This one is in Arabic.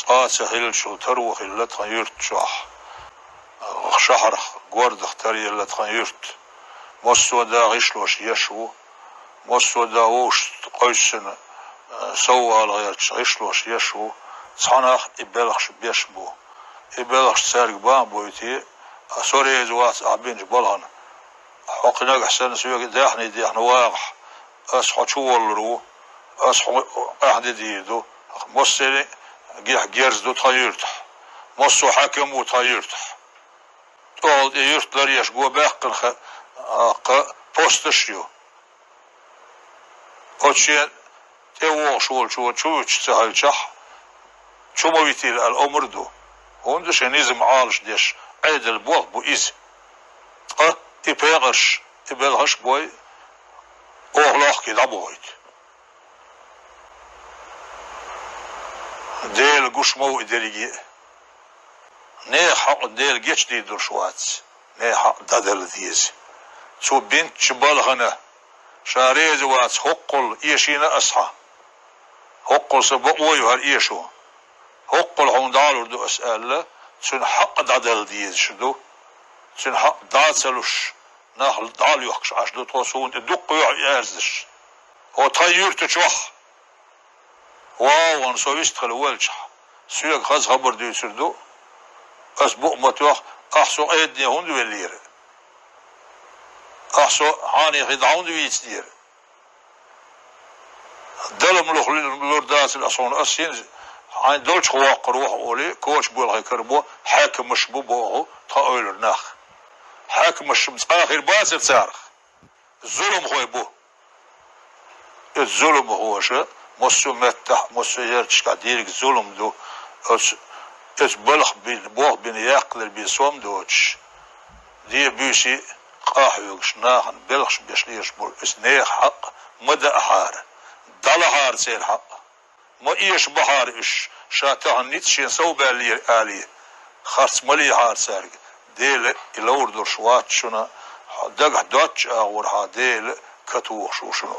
قاس هيل شو تروح اللي تغيرت شح شهر قرد اختاري اللي تغيرت مصو دا غشلوش يشو مصو دا وش قيسن سوى الغير غشلوش يشو صناخ إبلغش بيشبو إبلغش سارق بان بويتي سوري زوات عبين جبلهن حقنا أحسن سوى داحني واقح أصحى شو الرو أصحى أحد ديدو مصري جيح جيرز دو تغيرتح مصو حاكم وتغيرتح تقول يرتلر يشقو باقن بوستشيو أتشين تيوغ شو تسهلشح شو مويتيل الأمر دو هوندش نيزم عالش ديش عيد البوغ بو إيز إبلغش بوي أغلاق كده بويت ديل قوش مو إدريجي نه حق ديل جيش دي درشوات نه حق دادل ديز شو بنت شبالغنا شاريز وات حقل إيشينا أصحى حقل سبقوي وهال إيشو حقل هون دالور دو أسأل سن حق دادل ديز شدو سن حق داتسلوش ناخل دال يحكش عشدو توسون الدق يعزش هو تغير تشوح واو نسويست خلوالشح سياق خاص خبر دي سردو أسبوع متوخ أحسو أيدني هون دوالير أحسو هاني خدعون دويتدير دلم لور داس الأصون أسين هاي دولش خواق روح أولي كوش بول هاي كربو حاكم مشبو بوغو تاويلر ناخ حاكم مش آخر باسر سارخ الظلم هو بو الظلم هو شو مصو متح مصو يرتش قديرك ظلم دو اس بلخ بوغ بين يقدر بيسوم دوتش دي بيسي قاحيوكش ناخن بلخش بيشليش بول اس نيخ حق مدى أحار دلهار سير حق ما إيش بحار إش شاتها نيتشين سو بالي آلي خرص ملي هار سارق ديل إلور در شوات شنا دقح دوتش أغور ها ديل كتوخ شو شنو